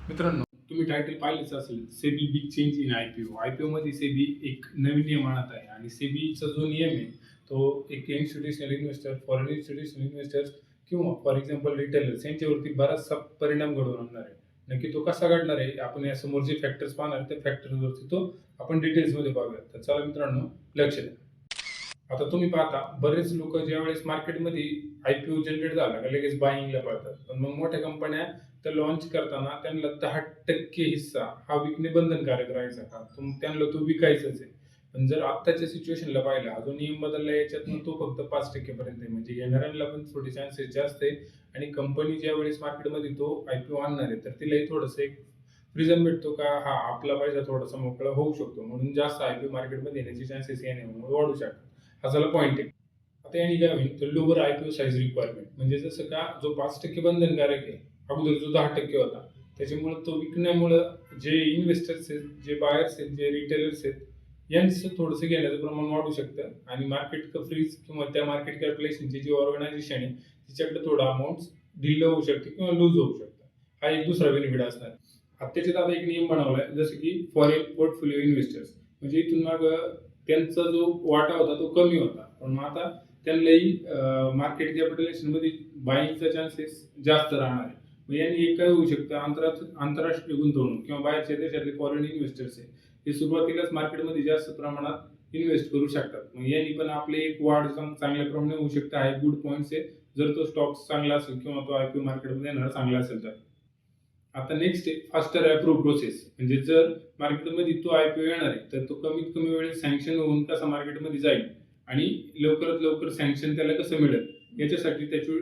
मित्रांनो, तुम्ही टायटल पाहिलेच असेल, सेबी बिग चेंज इन आय-पी-ओ. आय-पी-ओ मध्ये सेबी एक नवीन नियम आणत आहे आणि सेबीचा जो नियम आहे, तो एक institutional investor, foreign institutional investors किंवा फॉर एक्झाम्पल रिटेलर्स यांच्यावरती बराचसा परिणाम घडवून आणणार आहे. नक्की तो कसा घडणार आहे, आपण यासमोर जे फॅक्टर्स पाहणार त्या फॅक्टर्सवरती तो आपण डिटेल्समध्ये पाहूया. तर चला मित्रांनो, लक्ष द्या. आता तुम्ही पाहता बरेच लोक ज्यावेळेस मार्केटमध्ये आय-पी-ओ जनरेट झाला का लगेच बाईंगला पळतात. पण मग मोठ्या कंपन्या त्या लॉन्च करताना त्यांना 10% हिस्सा हा विकणे बंधनकारक राहायचा का? त्यांना तो विकायचाच आहे. पण जर आत्ताच्या सिच्युएशनला पाहिलं, हा जो नियम बदलला याच्यातनं तो फक्त 5% पर्यंत आहे. म्हणजे घेणाऱ्यांना पण थोडे चान्सेस जास्त आहे आणि कंपनी ज्यावेळेस मार्केटमध्ये तो आय-पी-ओ आणणार आहे, तर तिलाही थोडंसं एक फ्रीडम भेटतो का हा आपला पैसा थोडासा मोकळा होऊ शकतो. म्हणून जास्त आय-पी-ओ मार्केटमध्ये येण्याचे चान्सेस यामुळे वाढू शकतात. हा झाला पॉईंट आहे. आता याने काय होईल तर लोअर आय-पी-ओ साईज रिक्वायरमेंट म्हणजे जसं का जो 5% बंधनकारक आहे, अगोदर जो 10% होता, त्याच्यामुळे तो विकण्यामुळं जे इन्व्हेस्टर्स आहेत, जे बायर्स आहेत, जे रिटेलर्स आहेत, यांचं थोडंसं घेण्याचं प्रमाण वाढू शकतं आणि मार्केट कव्हरेज किंवा त्या मार्केट कॅल्क्युलेशनची जी ऑर्गनायझेशन आहे तिच्याकडे थोडा अमाऊंट ढिल्ल होऊ शकते किंवा लूज होऊ शकतं. हा एक दुसरा बेनिफिट असणार. त्याच्यात आता एक नियम बनवलाय जसं की फॉरेन पोर्टफोलिओ इन्व्हेस्टर्स म्हणजे इथून माग त्यांचा जो वाटा होता तो कमी होता, पण मग आता त्यांनाही मार्केट कॅपिटलायझेशन मध्ये बाईंगचा चान्सेस जास्त राहणार आहे. मग यांनी एक काय होऊ शकतं, आंतरराष्ट्रीय गुंतवणूक किंवा बाहेरच्या देशातले फॉरेन इन्व्हेस्टर्स आहे हे सुरुवातीलाच मार्केटमध्ये जास्त प्रमाणात इन्व्हेस्ट करू शकतात. मग यांनी पण आपले एक वाढ चांगल्या प्रमाणे होऊ शकते. हा एक गुड पॉईंट्स आहे जर तो स्टॉक चांगला असेल किंवा तो आय-पी-ओ मार्केटमध्ये येणार चांगला असेल तर. आता नेक्स्ट आहे फास्टर अप्रूव्ह प्रोसेस. म्हणजे जर मार्केटमध्ये तो आय-पी-ओ येणार आहे तर तो कमीत कमी वेळेत सँक्शन होऊन कसा मार्केटमध्ये जाईल आणि लवकरात लवकर सँक्शन त्याला कसं मिळेल याच्यासाठी त्याची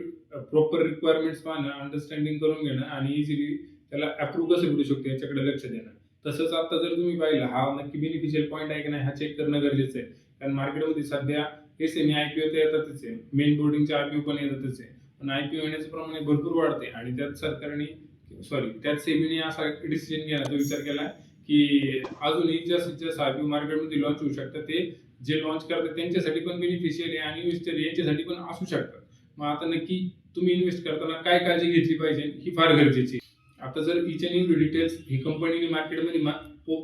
प्रॉपर रिक्वायरमेंट्स पाहणं, अंडरस्टँडिंग करून घेणं आणि इझिली त्याला अप्रूव्ह कसं भेटू शकतो याच्याकडे लक्ष देणं. तसंच आता जर तुम्ही पाहिलं हा नक्की बेनिफिशियल पॉईंट आहे की नाही हा चेक करणं गरजेचं आहे. कारण मार्केटमध्ये सध्या एसएमई आय-पी-ओ तर येतातच आहे, मेन बोर्डिंगचे आय-पी-ओ पण येतातच आहे, पण आय-पी-ओ येण्याचं प्रमाण भरपूर वाढते आणि त्यात सेबीने असा डिसिजन घेण्याचा विचार केला की अजूनही जास्तीत जास्त आय-पी-ओ मार्केटमध्ये लॉन्च होऊ शकतात. ते जे लॉन्च करतात त्यांच्यासाठी पण बेनिफिशियल आहे आणि इन्व्हेस्टर याच्यासाठी पण असू शकतात. मग आता नक्की तुम्ही इन्व्हेस्ट करताना काय काळजी घेतली पाहिजे ही फार गरजेची. आता जर इच अँड एव्हरी डिटेल्स ही कंपनीने मार्केटमध्ये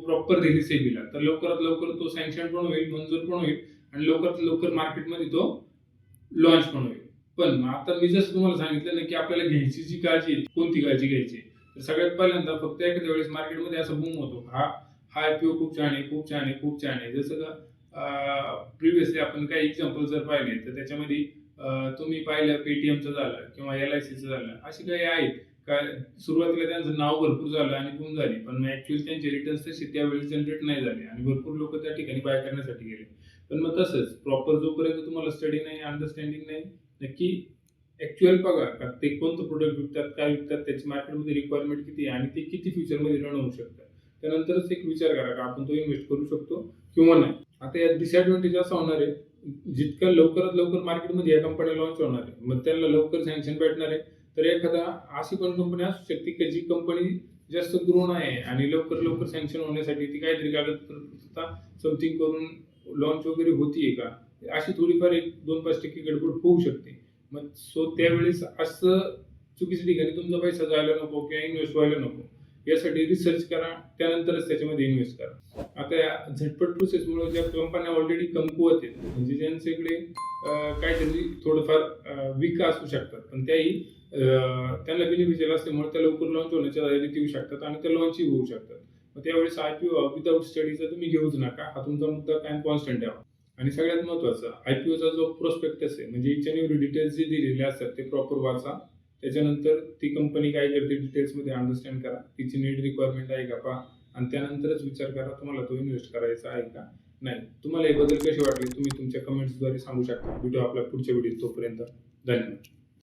प्रॉपर दिली सेबीला तर लवकरात लवकर तो सँक्शन पण होईल, मंजूर पण होईल आणि लवकरात लवकर मार्केटमध्ये तो लॉन्च पण होईल. पण आता मी जसं तुम्हाला सांगितलं ना की आपल्याला घ्यायची जी काळजी आहे कोणती काळजी घ्यायची, तर सगळ्यात पहिल्यांदा फक्त एखाद्या वेळेस मार्केटमध्ये असं बूम होतो हा हा आय-पी-ओ खूप छान आहे, खूप छान आहे, खूप छान आहे. जसं का प्रिव्हियसली आपण काही एक्झाम्पल जर पाहिले तर त्याच्यामध्ये तुम्ही पाहिलं पेटीएमचं झालं किंवा LICचं झालं, अशी काही आहेत का सुरुवातीला त्यांचं नाव भरपूर झालं आणि बूम झाली, पण ऍक्च्युअली त्यांचे रिटर्न्स तसे त्यावेळेस जनरेट नाही झाले आणि भरपूर लोक त्या ठिकाणी बाय करण्यासाठी गेले. पण मग तसंच प्रॉपर जोपर्यंत तुम्हाला स्टडी नाही, अंडरस्टँडिंग नाही, नक्की ऍक्च्युअल बघा का ते कोणतं प्रोडक्ट विकतात, काय विकतात, त्याची मार्केटमध्ये रिक्वायरमेंट किती आहे आणि ते किती फ्युचरमध्ये रन होऊ शकतात. त्यानंतरच एक विचार करा का आपण तो इन्व्हेस्ट करू शकतो किंवा नाही. आता यात डिसएडव्हान्टेज असं होणार आहे, जितकं लवकरात लवकर मार्केटमध्ये या कंपन्या लॉन्च होणार आहे मग त्यांना लवकर सँक्शन भेटणार आहे. तर एखादा अशी पण कंपनी असू शकते की जी कंपनी जास्त ग्रो नाही आणि लवकर लवकर सँक्शन होण्यासाठी ती काहीतरी कागदपत्र समथिंग करून लॉन्च वगैरे होतीये का, अशी थोडीफार 1-2-5% गडबड होऊ शकते. मग त्यावेळेस असं चुकीच्या ठिकाणी तुमचा पैसा जायला नको किंवा इन्व्हेस्ट व्हायला नको, यासाठी रिसर्च करा, त्यानंतरच त्याच्यामध्ये इन्व्हेस्ट करा. आता या झटपट प्रोसेसमुळे ज्या कंपन्या ऑलरेडी कमकुवत आहेत म्हणजे ज्यांच्याकडे काहीतरी थोडंफार वीक असू शकतात पण त्याही त्यांना बेनिफिशियल असल्यामुळे त्या लवकर लॉन्च होण्याच्या तयारीत येऊ शकतात आणि त्या लॉन्चही होऊ शकतात. मग त्यावेळेस आय-पी-ओ विदाऊट स्टडीचा तुम्ही घेऊच नका. हा तुमचा मुद्दा कायम कॉन्स्टंट ठेवा. आणि सगळ्यात महत्त्वाचं आय-पी-ओचा जो प्रोस्पेक्टस आहे म्हणजे इच अँड एव्हरी डिटेल्स जे दिलेले असतात ते प्रॉपर वाचा. त्याच्यानंतर ती कंपनी काय करते डिटेल्समध्ये अंडरस्टँड करा, तिची नीड रिक्वायरमेंट आहे का पहा आणि त्यानंतरच विचार करा तुम्हाला तो इन्व्हेस्ट करायचा आहे का नाही. तुम्हाला हे बदल कसे वाटले तुम्ही तुमच्या कमेंट्सद्वारे सांगू शकता. भेटू आपल्या पुढच्या व्हिडिओ, तोपर्यंत धन्यवाद.